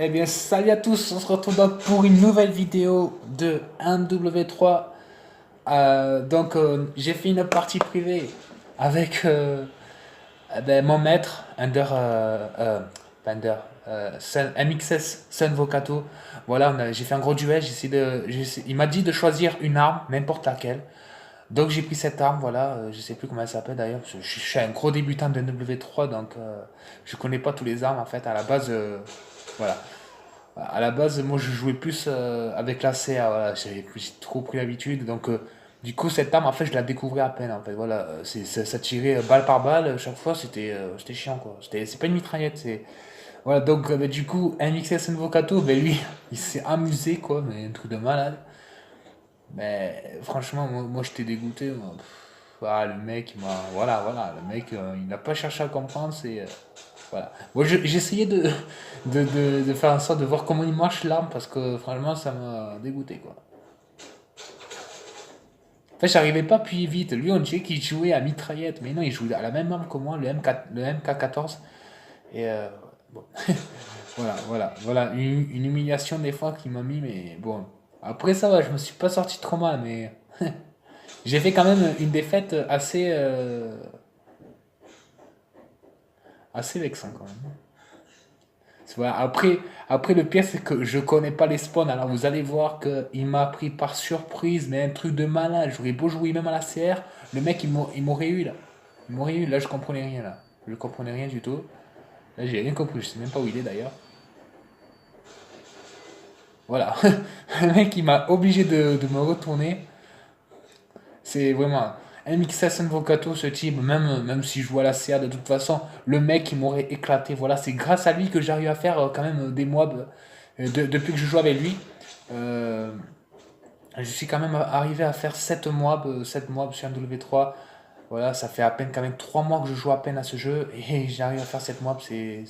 Eh bien, salut à tous, on se retrouve donc pour une nouvelle vidéo de 1W3. J'ai fait une partie privée avec mon maître, pas MXS Sun Vocato. Voilà, j'ai fait un gros duel. Il m'a dit de choisir une arme, n'importe laquelle. Donc j'ai pris cette arme, voilà, je sais plus comment elle s'appelle d'ailleurs, parce que je suis un gros débutant de W3, je connais pas tous les armes en fait. À la base, voilà. À la base, moi je jouais plus avec la CA, voilà, j'ai trop pris l'habitude. Du coup, cette arme, en fait, je la découvrais à peine. En fait, voilà, ça tirait balle par balle, chaque fois, c'était chiant quoi. C'est pas une mitraillette, c'est. Voilà, du coup, MXS Invocato, ben lui, il s'est amusé quoi, mais un truc de malade. Mais franchement, moi j'étais dégoûté. Moi. Le mec, voilà, le mec, il n'a pas cherché à comprendre, voilà. Moi, j'essayais de faire en sorte de voir comment il marche l'arme parce que franchement, ça m'a dégoûté quoi. En fait, j'arrivais pas à appuyer vite. Lui, on dirait qu'il jouait à mitraillette, mais non, il jouait à la même arme que moi, le MK14. Et bon, voilà, une humiliation des fois qu'il m'a mis, mais bon. Après ça va, je me suis pas sorti trop mal, mais j'ai fait quand même une défaite assez vexant quand même. Voilà. Après, le pire, c'est que je connais pas les spawns. Alors, vous allez voir qu'il m'a pris par surprise, mais un truc de malade. J'aurais beau jouer même à la CR, le mec, il m'aurait eu là. Il m'aurait eu. Là, je comprenais rien là. Je comprenais rien du tout. Là, j'ai rien compris. Je sais même pas où il est d'ailleurs. Voilà. Le mec, il m'a obligé de me retourner. C'est vraiment MXS Invocato, ce type, même si je joue à la CA de toute façon, le mec il m'aurait éclaté. Voilà, c'est grâce à lui que j'arrive à faire quand même des mobs depuis que je joue avec lui. Euh, je suis quand même arrivé à faire 7 mobs sur un W3. Voilà, ça fait à peine quand même 3 mois que je joue à peine à ce jeu et j'arrive à faire 7 mobs, c'est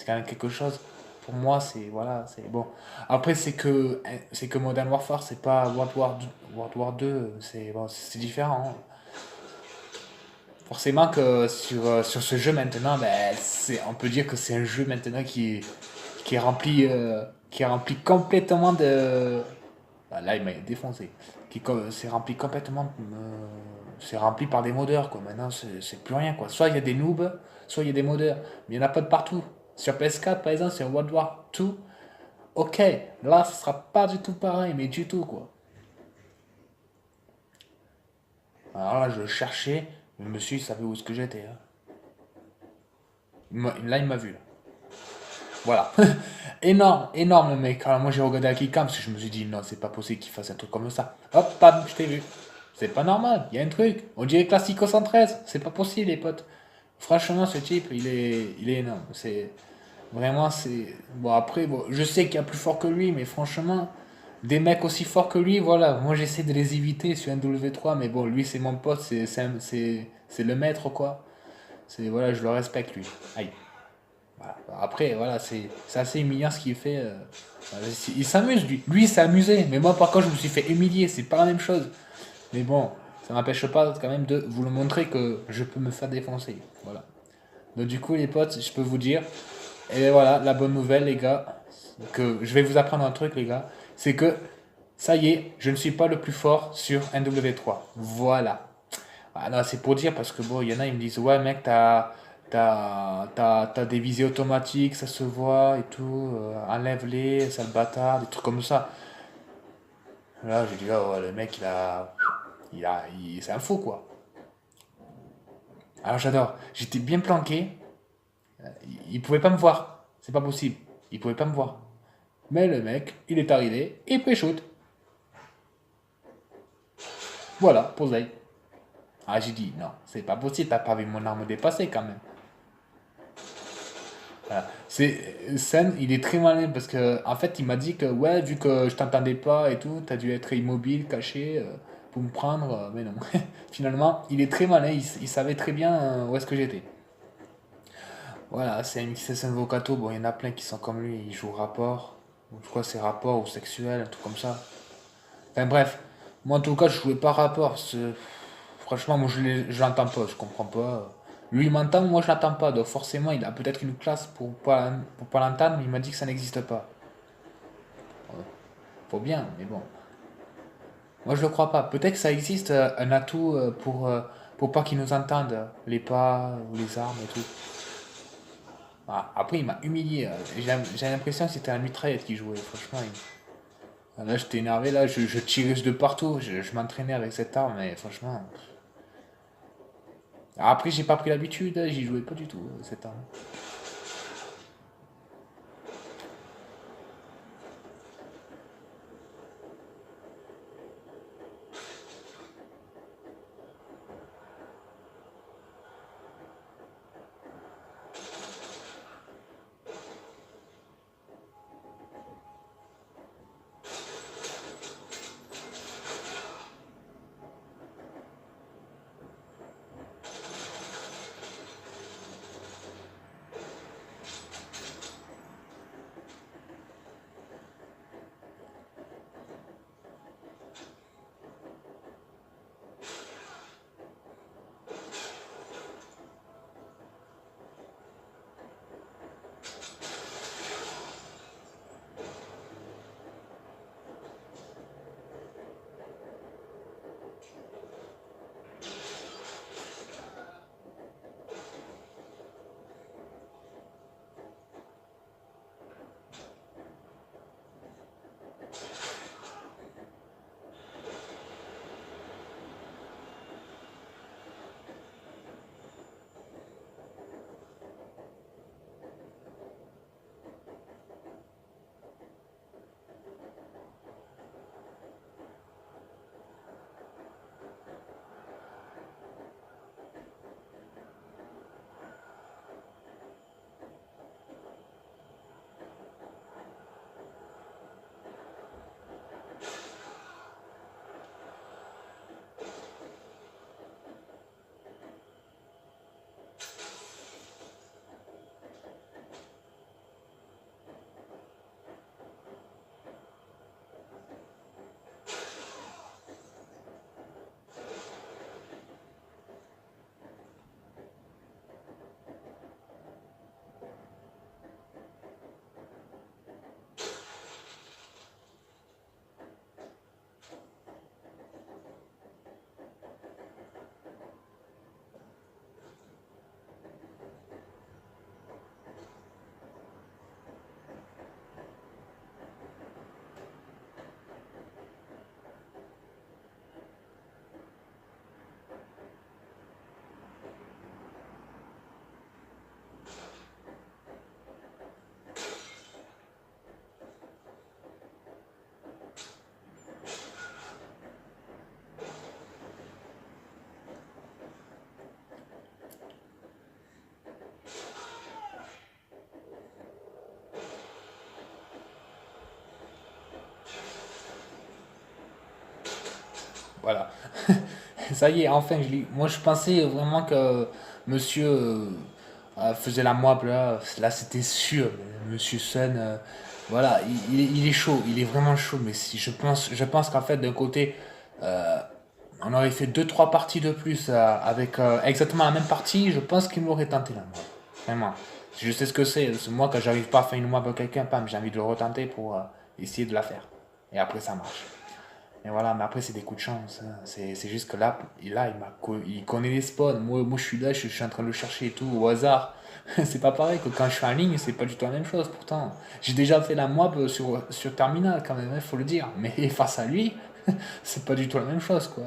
quand même quelque chose. Pour moi, c'est voilà, c'est bon. Après, c'est que Modern Warfare, c'est pas World War 2, c'est bon, c'est différent. Hein. Forcément que sur ce jeu maintenant, ben, on peut dire que c'est un jeu maintenant qui est rempli complètement de. Ah, là, il m'a défoncé. C'est rempli complètement. C'est rempli par des modeurs, quoi. Maintenant, c'est plus rien, quoi. Soit il y a des noobs, soit il y a des modeurs. Mais il n'y en a pas de partout. Sur PS4, par exemple, sur World War 2, ok, là, ce sera pas du tout pareil, mais du tout, quoi. Alors là, je cherchais, le monsieur, il savait où est-ce que j'étais. Hein. Là, il m'a vu, là. Voilà. Énorme, énorme, le mec. Alors, moi, j'ai regardé à Kikam parce que je me suis dit, non, c'est pas possible qu'il fasse un truc comme ça. Hop, pam, je t'ai vu. C'est pas normal, il y a un truc. On dirait Classico 113. C'est pas possible, les potes. Franchement, ce type, il est énorme. C'est vraiment, c'est. Bon, après, bon, je sais qu'il y a plus fort que lui, mais franchement, des mecs aussi forts que lui, voilà. Moi, j'essaie de les éviter sur un W3, mais bon, lui, c'est mon pote, c'est le maître, quoi. Voilà, je le respecte, lui. Aïe. Voilà. Après, voilà, c'est assez humiliant ce qu'il fait. Il s'amuse, lui. Lui, il s'est amusé. Mais moi, par contre, je me suis fait humilier. C'est pas la même chose. Mais bon, ça m'empêche pas quand même de vous le montrer que je peux me faire défoncer. Voilà. Donc, du coup, les potes, je peux vous dire. Et voilà, la bonne nouvelle, les gars. Que je vais vous apprendre un truc, les gars. C'est que, ça y est, je ne suis pas le plus fort sur NW3. Voilà. Ah non, c'est pour dire parce que bon, il y en a, ils me disent, ouais, mec, t'as des visées automatiques, ça se voit et tout, enlève-les, sale bâtard, des trucs comme ça. Là, j'ai dit, oh, ouais, le mec, c'est un fou, quoi. Alors j'adore, j'étais bien planqué, il pouvait pas me voir, c'est pas possible, il pouvait pas me voir. Mais le mec, il est arrivé, il pré-shoot. Voilà, posé. Ah, j'ai dit, non, c'est pas possible, t'as pas vu mon arme dépasser quand même. Voilà. Sen, il est très malin parce que en fait, il m'a dit que ouais, vu que je t'entendais pas et tout, t'as dû être immobile, caché pour me prendre, mais non. Finalement, il est très malin, il savait très bien où est-ce que j'étais. Voilà, c'est MXS Invocato, bon, il y en a plein qui sont comme lui, ils jouent rapport, je crois que c'est rapport ou sexuel, un truc comme ça. Enfin bref, moi en tout cas, je jouais pas rapport. Franchement, moi je l'entends pas, je comprends pas. Lui, il m'entend, moi, je l'entends pas. Donc, forcément, il a peut-être une classe pour pas l'entendre, mais il m'a dit que ça n'existe pas. Faut bien, mais bon. Moi, je le crois pas. Peut-être que ça existe un atout pour pas qu'ils nous entendent, les pas ou les armes et tout. Ah, après, il m'a humilié. J'ai l'impression que c'était un mitraillette qui jouait. Franchement, là, j'étais énervé. Là, je tirais de partout. Je m'entraînais avec cette arme, mais franchement. Après, j'ai pas pris l'habitude. J'y jouais pas du tout, cette arme. Voilà. Ça y est, enfin, moi, je pensais vraiment que monsieur faisait la moib, là. Là, c'était sûr. Monsieur Sun, voilà, il est chaud. Il est vraiment chaud. Mais si, je pense qu'en fait, d'un côté, euh, on aurait fait deux trois parties de plus avec exactement la même partie. Je pense qu'il m'aurait tenté la moib. Vraiment. Si je sais ce que c'est. Moi, quand j'arrive pas à faire une moib à quelqu'un, pam, j'ai envie de le retenter pour essayer de la faire. Et après, ça marche. Et voilà, mais après, c'est des coups de chance, hein. C'est juste que là, il connaît les spawns. Moi, je suis là, je suis en train de le chercher et tout, au hasard. C'est pas pareil que quand je suis en ligne, c'est pas du tout la même chose pourtant. J'ai déjà fait la mob sur Terminal quand même, il faut le dire. Mais face à lui, c'est pas du tout la même chose, quoi.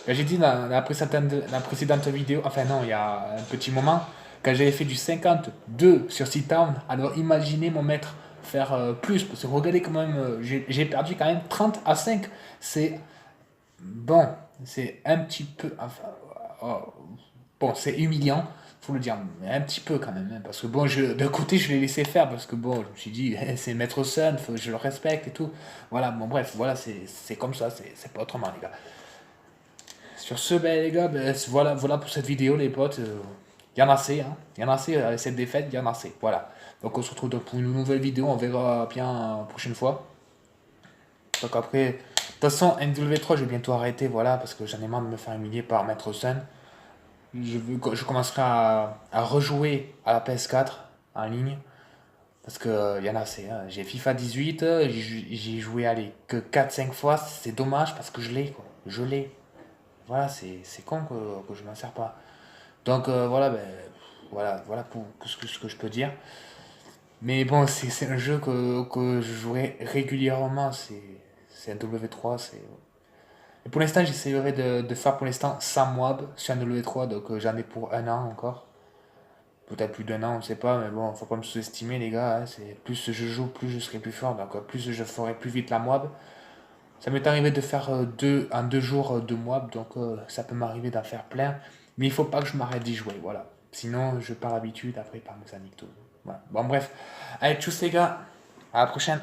Là, j'ai dit dans la précédente vidéo, enfin non, il y a un petit moment, quand j'avais fait du 52 sur C-Town, alors imaginez mon maître faire plus, parce que regardez quand même, j'ai perdu quand même 30 à 5. C'est bon, c'est un petit peu, enfin, oh, bon, c'est humiliant, faut le dire, mais un petit peu quand même, hein, parce que bon, d'un côté, je l'ai laissé faire, parce que bon, je me suis dit, c'est Maître Sun, je le respecte et tout. Voilà, bon, bref, voilà, c'est comme ça, c'est pas autrement, les gars. Sur ce, ben, les gars, ben, voilà pour cette vidéo, les potes. Il y en a assez, hein. Il y en a assez, cette défaite, il y en a assez. Voilà. Donc on se retrouve pour une nouvelle vidéo, on verra bien la prochaine fois. Donc après, de toute façon, NW3, je vais bientôt arrêter, voilà, parce que j'en ai marre de me faire humilier par Maître Sun. je commencerai à rejouer à la PS4 en ligne. Parce que y en a assez, hein. J'ai FIFA 18, j'ai joué allez, que 4 5 fois. C'est dommage parce que je l'ai, quoi. Je l'ai. Voilà, c'est con que je m'en sers pas. Donc voilà, ben, voilà pour ce que je peux dire. Mais bon, c'est un jeu que je jouerai régulièrement. C'est un W3. Et pour l'instant, j'essaierai de faire pour l'instant 100 mob sur un W3. Donc j'en ai pour un an encore. Peut-être plus d'un an, on ne sait pas. Mais bon, faut pas me sous-estimer, les gars, hein. Plus je joue, plus je serai plus fort. Donc plus je ferai plus vite la mob. Ça m'est arrivé de faire en 2 jours 2 mob. Donc ça peut m'arriver d'en faire plein. Mais il faut pas que je m'arrête d'y jouer. Voilà. Sinon, je perds l'habitude après par mes anecdotes. Voilà. Bon, bref. Allez, tchuss les gars. À la prochaine.